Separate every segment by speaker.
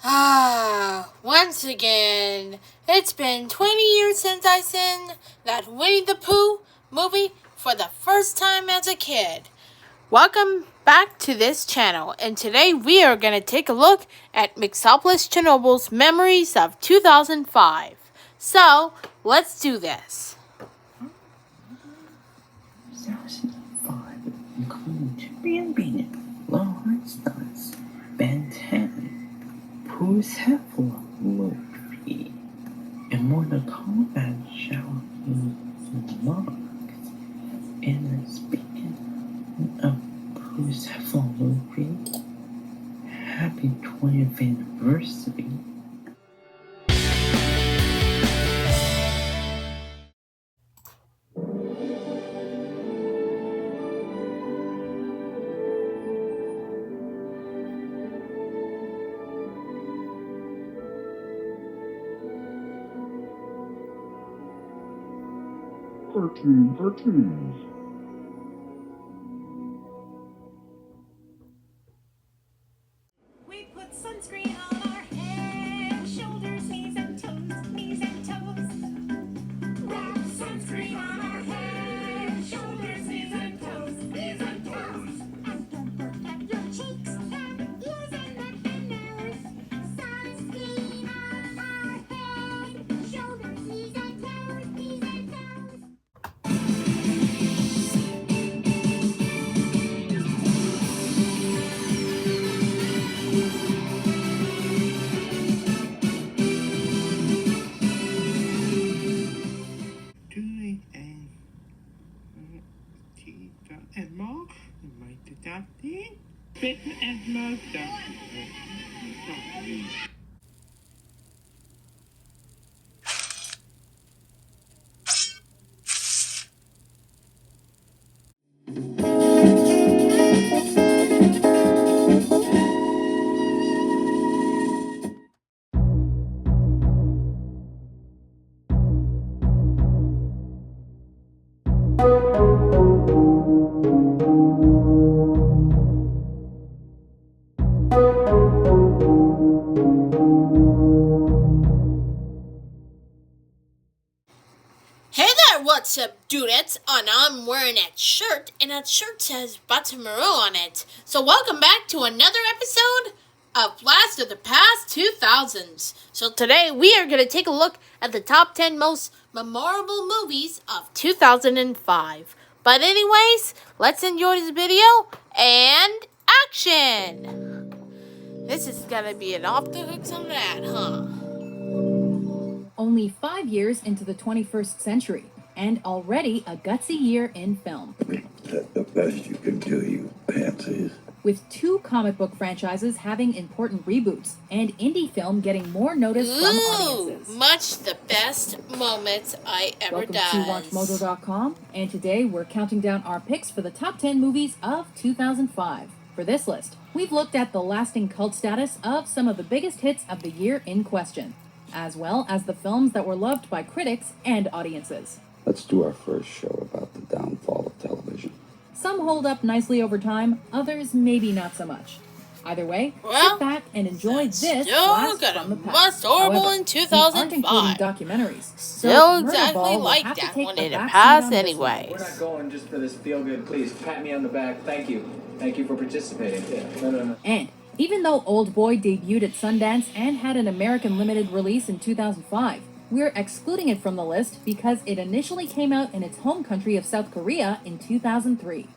Speaker 1: Once again, it's been 20 years since I seen that Winnie the Pooh movie for the first time as a kid. Welcome back to this channel, and today we are going to take a look at Mixopolis Chernobyl's Memories of 2005. So, let's do this.
Speaker 2: 2005, including Champion Bean, Lawrence Dance, Ben 10, Pooh's Helpful Luffy, and Mortal Kombat Shao Marks. And speaking of Pooh's Helpful Luffy, happy 20th anniversary.
Speaker 3: Cartoons.
Speaker 4: We put sunscreen on our head, shoulders, knees and toes, knees and toes. Wrap sunscreen on our head, shoulders, knees and toes, knees and toes. And don't protect your cheeks and ears and neck and nose. Sunscreen on our head, shoulders, knees and toes, knees and toes.
Speaker 2: And more, might adopt it. Fit and more
Speaker 1: Hey there, what's up, dudettes? And I'm wearing that shirt, and that shirt says Buttermere on it. So welcome back to another episode of Blast of the Past 2000s. So today we are going to take a look at the top 10 most memorable movies of 2005. But anyways, let's enjoy this video, and action! This is going to be an off the hooks on that, huh?
Speaker 5: Only 5 years into the 21st century, and already a gutsy year in film.
Speaker 3: That's the best you can do, you pansies.
Speaker 5: With 2 comic book franchises having important reboots, and indie film getting more notice from audiences.
Speaker 1: Much the best moments I ever
Speaker 5: Welcome
Speaker 1: done.
Speaker 5: to WatchMojo.com, and today we're counting down our picks for the top 10 movies of 2005. For this list, we've looked at the lasting cult status of some of the biggest hits of the year in question, as well as the films that were loved by critics and audiences.
Speaker 6: Let's do our first show about the downfall of television.
Speaker 5: Some hold up nicely over time, others maybe not so much. Either way,
Speaker 1: Well,
Speaker 5: sit back and enjoy this
Speaker 1: still
Speaker 5: blast
Speaker 1: got
Speaker 5: from
Speaker 1: a
Speaker 5: the past.
Speaker 1: must horrible
Speaker 5: However,
Speaker 1: in
Speaker 5: these aren't
Speaker 1: 2005.
Speaker 5: including documentaries.
Speaker 1: Still
Speaker 5: so
Speaker 1: exactly
Speaker 5: Murderball will
Speaker 1: like
Speaker 5: have to
Speaker 1: that
Speaker 5: take
Speaker 1: one
Speaker 5: the
Speaker 1: in the
Speaker 5: back seat
Speaker 1: past
Speaker 5: on this
Speaker 1: anyways.
Speaker 7: We're not going just for this feel good. Please pat me on the back. Thank you. Thank you for participating. No.
Speaker 5: And even though Old Boy debuted at Sundance and had an American limited release in 2005, we're excluding it from the list because it initially came out in its home country of South Korea in 2003.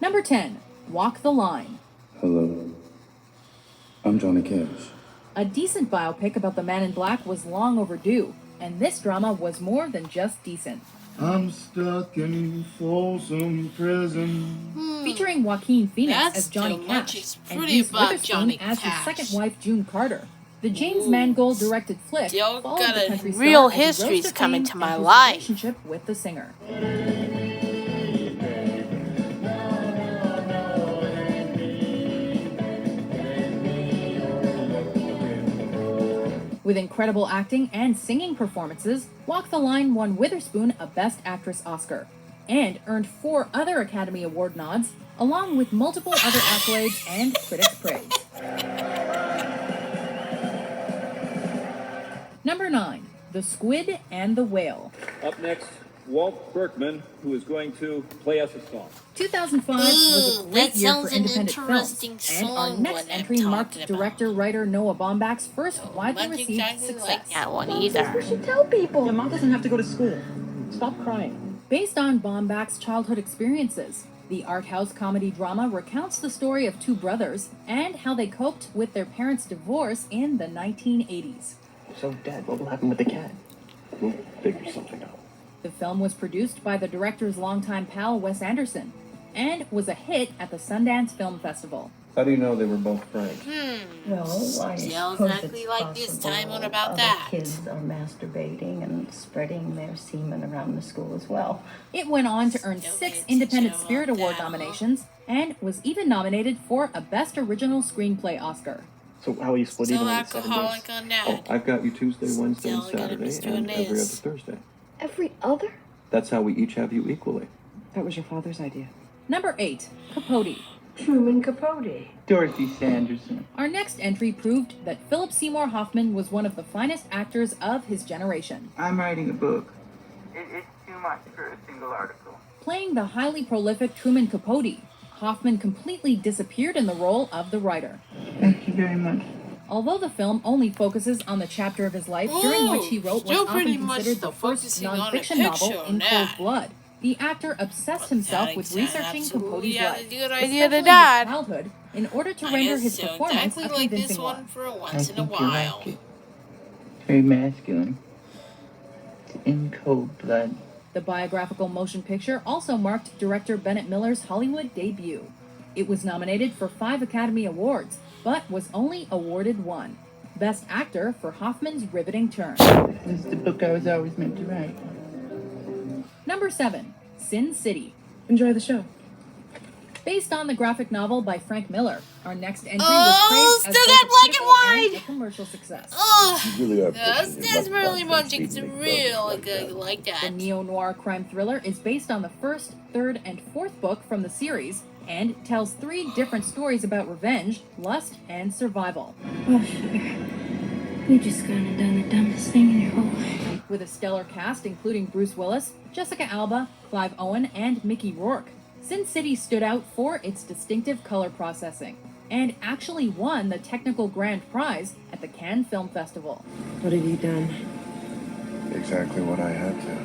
Speaker 5: Number 10, Walk the Line.
Speaker 6: Hello, I'm Johnny Cash.
Speaker 5: A decent biopic about the Man in Black was long overdue, and this drama was more than just decent.
Speaker 3: I'm stuck in Folsom Prison.
Speaker 5: Featuring Joaquin Phoenix
Speaker 1: That's
Speaker 5: as Johnny
Speaker 1: too much.
Speaker 5: Cash
Speaker 1: It's
Speaker 5: and
Speaker 1: pretty
Speaker 5: Reese
Speaker 1: about
Speaker 5: Witherspoon
Speaker 1: Johnny
Speaker 5: as his
Speaker 1: Cash.
Speaker 5: second wife, June Carter. The James Mangold directed flick
Speaker 1: Still
Speaker 5: followed
Speaker 1: got
Speaker 5: the
Speaker 1: a
Speaker 5: country
Speaker 1: real
Speaker 5: star as he rose
Speaker 1: histories
Speaker 5: to
Speaker 1: coming
Speaker 5: fame
Speaker 1: to my
Speaker 5: and his
Speaker 1: life.
Speaker 5: relationship with the singer. With incredible acting and singing performances, Walk the Line won Witherspoon a Best Actress Oscar. and earned 4 other Academy Award nods, along with multiple other accolades and critics' praise. Number 9. The Squid and the Whale.
Speaker 8: Up next, Walt Berkman, who is going to play us a song.
Speaker 5: 2005 was a great
Speaker 1: that
Speaker 5: year
Speaker 1: sounds
Speaker 5: for
Speaker 1: an
Speaker 5: independent
Speaker 1: interesting
Speaker 5: films, and our
Speaker 1: song,
Speaker 5: next
Speaker 1: what I'm
Speaker 5: entry marked
Speaker 1: talking about.
Speaker 5: director-writer Noah Baumbach's first widely
Speaker 1: Not
Speaker 5: received
Speaker 1: exactly
Speaker 5: success.
Speaker 1: like that one either.
Speaker 9: Tell people.
Speaker 7: Your mom doesn't have to go to school. Stop crying.
Speaker 5: Based on Baumbach's childhood experiences, the art house comedy drama recounts the story of 2 brothers and how they coped with their parents' divorce in the 1980s.
Speaker 7: So, Dad, what will happen with the cat?
Speaker 3: We'll figure something out.
Speaker 5: The film was produced by the director's longtime pal Wes Anderson and was a hit at the Sundance Film Festival.
Speaker 8: How do you know they were both frank?
Speaker 9: Well, I
Speaker 1: Yeah,
Speaker 9: suppose
Speaker 1: exactly
Speaker 9: it's
Speaker 1: like this
Speaker 9: possible
Speaker 1: time on about
Speaker 9: other
Speaker 1: that.
Speaker 9: kids are masturbating and spreading their semen around the school as well.
Speaker 5: It went on to earn
Speaker 1: Still
Speaker 5: 6
Speaker 1: gets
Speaker 5: Independent
Speaker 1: to show
Speaker 5: Spirit
Speaker 1: up
Speaker 5: Award
Speaker 1: now.
Speaker 5: nominations and was even nominated for a Best Original Screenplay Oscar.
Speaker 7: So, how are you split
Speaker 1: Still
Speaker 7: even with 7 days?
Speaker 1: alcoholic on that.
Speaker 3: I've got you Tuesday, Wednesday, and
Speaker 1: Still gonna be
Speaker 3: Saturday,
Speaker 1: doing
Speaker 3: and every other
Speaker 1: this.
Speaker 3: Thursday.
Speaker 9: Every other?
Speaker 3: That's how we each have you equally.
Speaker 7: That was your father's idea.
Speaker 5: Number 8. Capote.
Speaker 9: Truman Capote.
Speaker 2: Dorothy Sanderson.
Speaker 5: Our next entry proved that Philip Seymour Hoffman was one of the finest actors of his generation.
Speaker 2: I'm writing a book. It's too much for a single article.
Speaker 5: Playing the highly prolific Truman Capote, Hoffman completely disappeared in the role of the writer.
Speaker 2: Thank you very much.
Speaker 5: Although the film only focuses on the chapter of his life during which he wrote
Speaker 1: still
Speaker 5: what's
Speaker 1: pretty
Speaker 5: often
Speaker 1: much
Speaker 5: considered
Speaker 1: still
Speaker 5: the first
Speaker 1: focusing on a
Speaker 5: non-fiction
Speaker 1: picture
Speaker 5: novel
Speaker 1: on
Speaker 5: in
Speaker 1: that.
Speaker 5: cold blood, the actor obsessed himself
Speaker 1: That
Speaker 5: with
Speaker 1: sounds
Speaker 5: researching
Speaker 1: absolutely
Speaker 5: Capote's
Speaker 1: had a
Speaker 5: life,
Speaker 1: good idea
Speaker 5: especially
Speaker 1: to
Speaker 5: his
Speaker 1: that.
Speaker 5: childhood, in order to
Speaker 1: I
Speaker 5: render
Speaker 1: guess
Speaker 5: his
Speaker 1: so.
Speaker 5: performance
Speaker 1: Exactly
Speaker 5: a
Speaker 1: like this
Speaker 5: convincing
Speaker 1: one
Speaker 5: one.
Speaker 1: for
Speaker 2: I
Speaker 1: once in a
Speaker 2: think you
Speaker 1: while.
Speaker 2: like it. Very masculine. It's in cold blood.
Speaker 5: The biographical motion picture also marked director Bennett Miller's Hollywood debut. It was nominated for 5 Academy Awards, but was only awarded 1. Best Actor for Hoffman's riveting turn.
Speaker 2: This is the book I was always meant to write.
Speaker 5: Number 7. Sin City.
Speaker 7: Enjoy the show.
Speaker 5: Based on the graphic novel by Frank Miller, our next entry
Speaker 1: Oh,
Speaker 5: was praised as
Speaker 1: still
Speaker 5: both
Speaker 1: got
Speaker 5: a
Speaker 1: black and
Speaker 5: critical
Speaker 1: white!
Speaker 5: and a commercial success.
Speaker 1: Oh,
Speaker 3: You really are
Speaker 1: that's
Speaker 3: pushing your luck
Speaker 1: really
Speaker 3: buttons
Speaker 1: much.
Speaker 3: and
Speaker 1: It's
Speaker 3: feeding big
Speaker 1: real
Speaker 3: bugs
Speaker 1: like,
Speaker 3: that.
Speaker 1: like
Speaker 5: The
Speaker 1: that.
Speaker 5: neo-noir crime thriller is based on the first, third, and fourth book from the series and tells 3 different stories about revenge, lust, and survival.
Speaker 9: Oh, sugar. You just gone and done the dumbest thing in your whole life.
Speaker 5: With a stellar cast including Bruce Willis, Jessica Alba, Clive Owen, and Mickey Rourke, Sin City stood out for its distinctive color processing and actually won the technical grand prize at the Cannes Film Festival.
Speaker 7: What have you done?
Speaker 3: Exactly what I had to.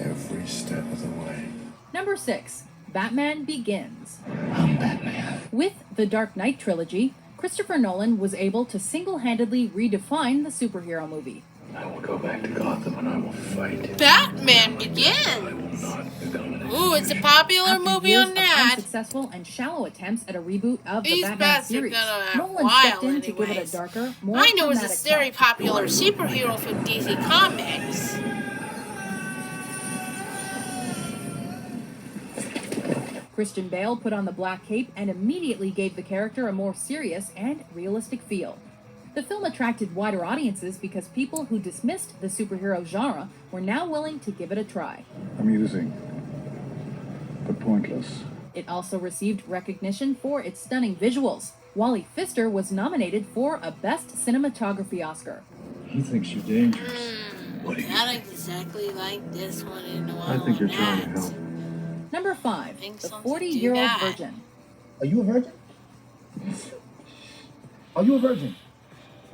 Speaker 3: Every step of the way.
Speaker 5: Number 6. Batman Begins.
Speaker 2: I'm Batman.
Speaker 5: With the Dark Knight trilogy, Christopher Nolan was able to single-handedly redefine the superhero movie.
Speaker 3: I will go back to Gotham and I will fight.
Speaker 1: Batman Begins. Ooh, it's a popular
Speaker 5: After
Speaker 1: movie
Speaker 5: years
Speaker 1: on
Speaker 5: of
Speaker 1: that.
Speaker 5: unsuccessful and shallow attempts at a reboot of the
Speaker 1: These
Speaker 5: Batman
Speaker 1: bats are
Speaker 5: series,
Speaker 1: gonna have
Speaker 5: Nolan
Speaker 1: while
Speaker 5: stepped in to give it a
Speaker 1: anyways.
Speaker 5: darker, more
Speaker 1: I know it's a
Speaker 5: dramatic
Speaker 1: very
Speaker 5: touch.
Speaker 1: popular superhero from DC Comics.
Speaker 5: Christian Bale put on the black cape and immediately gave the character a more serious and realistic feel. The film attracted wider audiences because people who dismissed the superhero genre were now willing to give it a try.
Speaker 3: Amusing, but pointless.
Speaker 5: It also received recognition for its stunning visuals. Wally Pfister was nominated for a Best Cinematography Oscar.
Speaker 3: He thinks you're dangerous. What do you
Speaker 1: Not exactly like this one in a while.
Speaker 3: I think you're
Speaker 1: on
Speaker 3: trying to
Speaker 1: that.
Speaker 3: help.
Speaker 5: Number 5,
Speaker 1: Think
Speaker 5: The
Speaker 1: something to
Speaker 5: 40-Year-Old
Speaker 1: that.
Speaker 5: Virgin.
Speaker 10: Are you a virgin? Are you a virgin?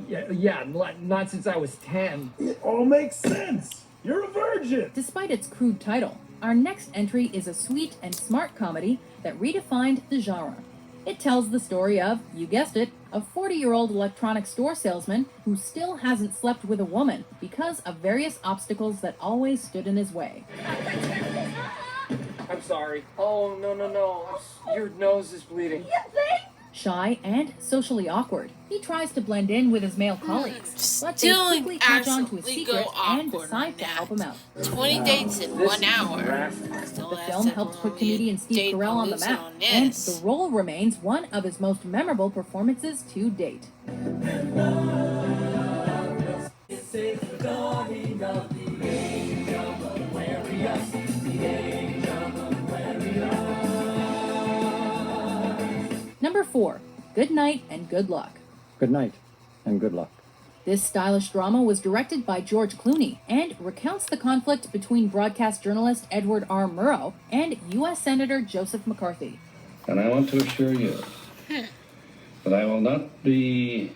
Speaker 11: Yeah, not since I was 10.
Speaker 10: It all makes sense. You're a virgin.
Speaker 5: Despite its crude title, our next entry is a sweet and smart comedy that redefined the genre. It tells the story of, you guessed it, a 40-year-old electronics store salesman who still hasn't slept with a woman because of various obstacles that always stood in his way.
Speaker 11: I'm sorry. Oh, no. Your nose is bleeding.
Speaker 5: Shy and socially awkward, he tries to blend in with his male colleagues, but they
Speaker 1: Still
Speaker 5: quickly catch on to his
Speaker 1: absolutely
Speaker 5: secret
Speaker 1: go
Speaker 5: and
Speaker 1: awkward
Speaker 5: decide
Speaker 1: on
Speaker 5: to help him out.
Speaker 1: 20 dates in 1 hour. Still
Speaker 5: The
Speaker 1: has
Speaker 5: film
Speaker 1: to
Speaker 5: helped put
Speaker 1: be a
Speaker 5: comedian Steve
Speaker 1: date
Speaker 5: Carell on the
Speaker 1: palooza
Speaker 5: map,
Speaker 1: on
Speaker 5: and
Speaker 1: this.
Speaker 5: the role remains one of his most memorable performances to date. Number 4, Good Night and Good Luck.
Speaker 6: Good night, and good luck.
Speaker 5: This stylish drama was directed by George Clooney and recounts the conflict between broadcast journalist Edward R. Murrow and U.S. Senator Joseph McCarthy.
Speaker 3: And I want to assure you that I will not be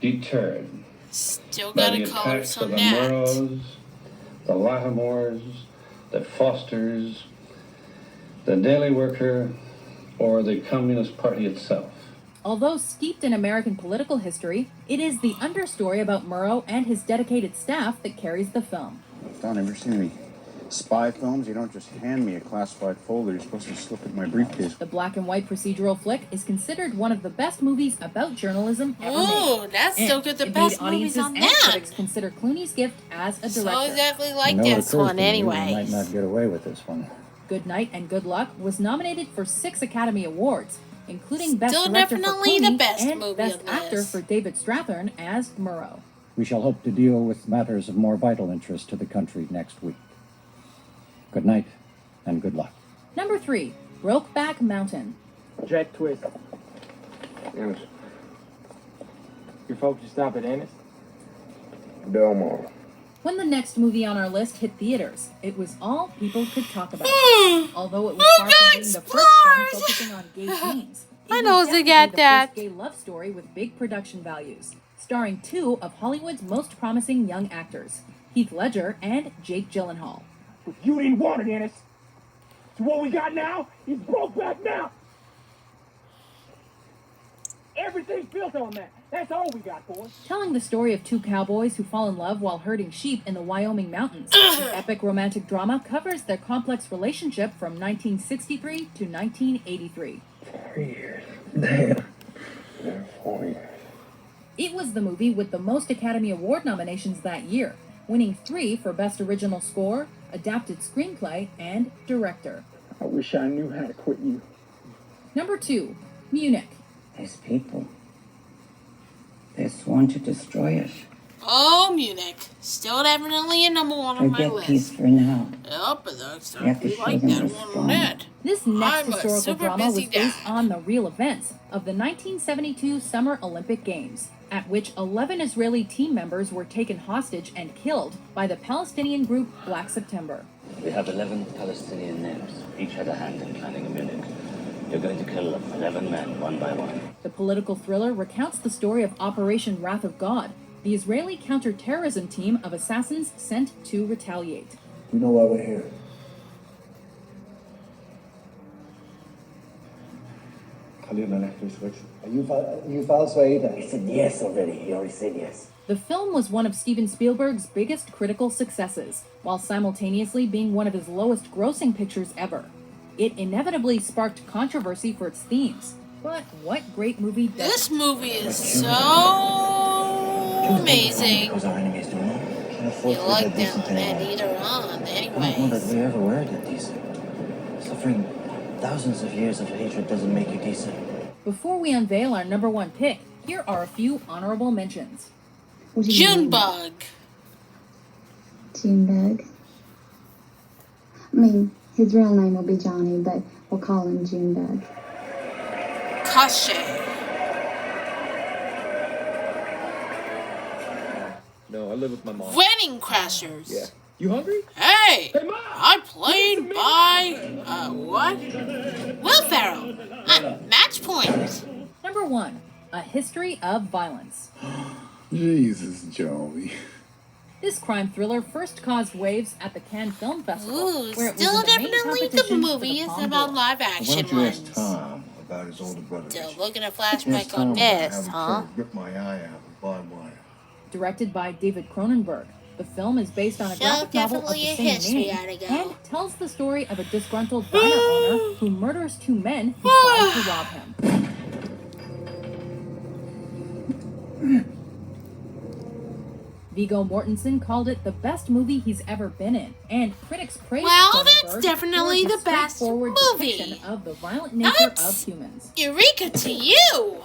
Speaker 3: deterred
Speaker 1: Still
Speaker 3: by
Speaker 1: gotta
Speaker 3: the
Speaker 1: call her
Speaker 3: attacks of
Speaker 1: some
Speaker 3: the
Speaker 1: that.
Speaker 3: Murrows, the Latimores, the Fosters, the Daily Worker, or the Communist Party itself.
Speaker 5: Although steeped in American political history, it is the understory about Murrow and his dedicated staff that carries the film.
Speaker 12: Don, ever seen any spy films? You don't just hand me a classified folder. You're supposed to slip it in my briefcase.
Speaker 5: The black and white procedural flick is considered one of the best movies about journalism ever made.
Speaker 1: Ooh, that's
Speaker 5: And
Speaker 1: so good. The
Speaker 5: it
Speaker 1: best
Speaker 5: made
Speaker 1: movies
Speaker 5: audiences
Speaker 1: on
Speaker 5: and
Speaker 1: that.
Speaker 5: critics consider Clooney's gift as a director.
Speaker 1: So exactly like
Speaker 6: You know, it
Speaker 1: this
Speaker 6: occurs
Speaker 1: one,
Speaker 6: to me we
Speaker 1: anyway.
Speaker 6: might not get away with this one.
Speaker 5: Good Night and Good Luck was nominated for 6 Academy Awards, including Best
Speaker 1: Still
Speaker 5: Director for
Speaker 1: definitely the
Speaker 5: Clooney
Speaker 1: best
Speaker 5: and
Speaker 1: movie
Speaker 5: Best
Speaker 1: on
Speaker 5: Actor
Speaker 1: this.
Speaker 5: for David Strathairn as Murrow.
Speaker 6: We shall hope to deal with matters of more vital interest to the country next week. Good night, and good luck.
Speaker 5: Number 3, Brokeback Mountain.
Speaker 11: Jack Twist.
Speaker 12: Ennis.
Speaker 11: Your folks just stop at Ennis?
Speaker 12: Delmar.
Speaker 5: When the next movie on our list hit theaters, it was all people could talk about. Although it was far from being the first film
Speaker 1: Explorers!
Speaker 5: focusing on gay teens, it
Speaker 1: I
Speaker 5: was
Speaker 1: know they
Speaker 5: definitely
Speaker 1: get
Speaker 5: the
Speaker 1: that.
Speaker 5: first gay love story with big production values, starring 2 of Hollywood's most promising young actors, Heath Ledger and Jake Gyllenhaal.
Speaker 10: You didn't want it, Ennis. So what we got now is Brokeback Mountain. Everything's built on that. That's all we got, boys.
Speaker 5: Telling the story of 2 cowboys who fall in love while herding sheep in the Wyoming mountains, the epic romantic drama covers their complex relationship from 1963 to 1983.
Speaker 3: 4 years. Damn. Yeah, 4 years.
Speaker 5: It was the movie with the most Academy Award nominations that year, winning 3 for Best Original Score, Adapted Screenplay, and Director.
Speaker 10: I wish I knew how to quit you.
Speaker 5: Number 2, Munich.
Speaker 13: These people, they sworn to destroy it.
Speaker 1: Oh, Munich. Still definitely a number 1 on my
Speaker 13: Forget
Speaker 1: list.
Speaker 13: peace for now.
Speaker 1: Yep, but that's
Speaker 13: You have to
Speaker 1: we
Speaker 13: show
Speaker 1: like
Speaker 13: them
Speaker 1: that
Speaker 13: we're
Speaker 1: one on
Speaker 13: strong.
Speaker 1: that.
Speaker 5: This next
Speaker 1: I'm a
Speaker 5: historical
Speaker 1: super
Speaker 5: drama was
Speaker 1: busy
Speaker 5: based
Speaker 1: dad.
Speaker 5: on the real events of the 1972 Summer Olympic Games, at which 11 Israeli team members were taken hostage and killed by the Palestinian group Black September.
Speaker 14: We have 11 Palestinian names. Each had a hand in planning a Munich. You're going to kill 11 men, one by one.
Speaker 5: The political thriller recounts the story of Operation Wrath of God, the Israeli counterterrorism team of assassins sent to retaliate.
Speaker 10: You know why we're here.
Speaker 13: You false waiter. He said yes already. He already said yes.
Speaker 5: The film was one of Steven Spielberg's biggest critical successes, while simultaneously being one of his lowest grossing pictures ever. It inevitably sparked controversy for its themes. But what great movie does
Speaker 1: This movie is so amazing.
Speaker 13: Because our enemies do not. Can't afford
Speaker 1: You
Speaker 13: to
Speaker 1: like
Speaker 13: get decent
Speaker 1: them, man,
Speaker 13: anymore.
Speaker 1: either on,
Speaker 13: I don't know that
Speaker 1: anyways.
Speaker 13: we ever were that decent. Suffering thousands of years of hatred doesn't make you decent.
Speaker 5: Before we unveil our number 1 pick, here are a few honorable mentions.
Speaker 1: Junebug.
Speaker 9: Junebug. I mean, his real name will be Johnny, but we'll call him Junebug.
Speaker 1: Kashe.
Speaker 8: No, I live with my mom.
Speaker 1: Wedding Crashers.
Speaker 8: Yeah. You hungry?
Speaker 1: Hey!
Speaker 8: Hey, Mom!
Speaker 1: I played by, what? Will Ferrell. Match Point.
Speaker 5: Number 1, A History of Violence.
Speaker 3: Jesus, Joey.
Speaker 5: This crime thriller first caused waves at the Cannes Film Festival,
Speaker 1: Ooh,
Speaker 5: where it was
Speaker 1: still
Speaker 5: in the main
Speaker 1: definitely the
Speaker 5: competition for
Speaker 1: movie
Speaker 5: the
Speaker 1: is
Speaker 5: Palme
Speaker 1: about
Speaker 5: d'Or.
Speaker 1: live
Speaker 12: Why
Speaker 1: action
Speaker 12: don't you ask
Speaker 1: ones.
Speaker 12: Tom about his older brother?
Speaker 1: Still looking at
Speaker 12: Ask
Speaker 1: flashback
Speaker 12: Tom
Speaker 1: on
Speaker 12: about
Speaker 1: this,
Speaker 12: how he
Speaker 1: huh?
Speaker 12: tried to rip my eye out with barbed wire.
Speaker 5: Directed by David Cronenberg, the film is based on a
Speaker 1: So
Speaker 5: graphic novel of the
Speaker 1: definitely a
Speaker 5: same
Speaker 1: history
Speaker 5: name
Speaker 1: oughta go.
Speaker 5: and tells the story of a disgruntled diner owner who murders 2 men who try to rob him. Viggo Mortensen called it the best movie he's ever been in, and critics praised
Speaker 1: Well,
Speaker 5: Cronenberg
Speaker 1: that's definitely
Speaker 5: for his
Speaker 1: the best
Speaker 5: straightforward
Speaker 1: movie.
Speaker 5: depiction of the violent nature of
Speaker 1: That's
Speaker 5: humans.
Speaker 1: Eureka to you!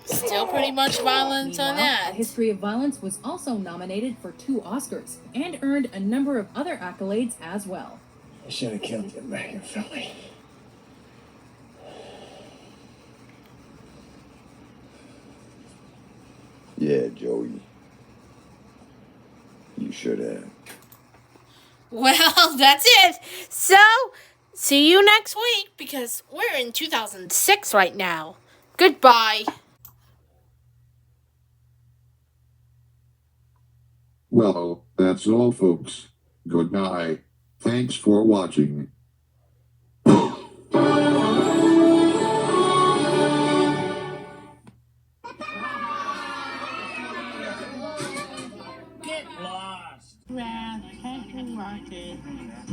Speaker 1: Still pretty much violence on
Speaker 5: Meanwhile,
Speaker 1: that.
Speaker 5: A History of Violence was also nominated for 2 Oscars and earned a number of other accolades as well.
Speaker 10: I should have killed you, Machiavelli.
Speaker 15: Yeah, Joey. You should have.
Speaker 1: Well, that's it. So, see you next week because we're in 2006 right now. Goodbye.
Speaker 16: Well, that's all, folks. Good night. Thanks for watching.
Speaker 2: Get lost. Well, TTWRT.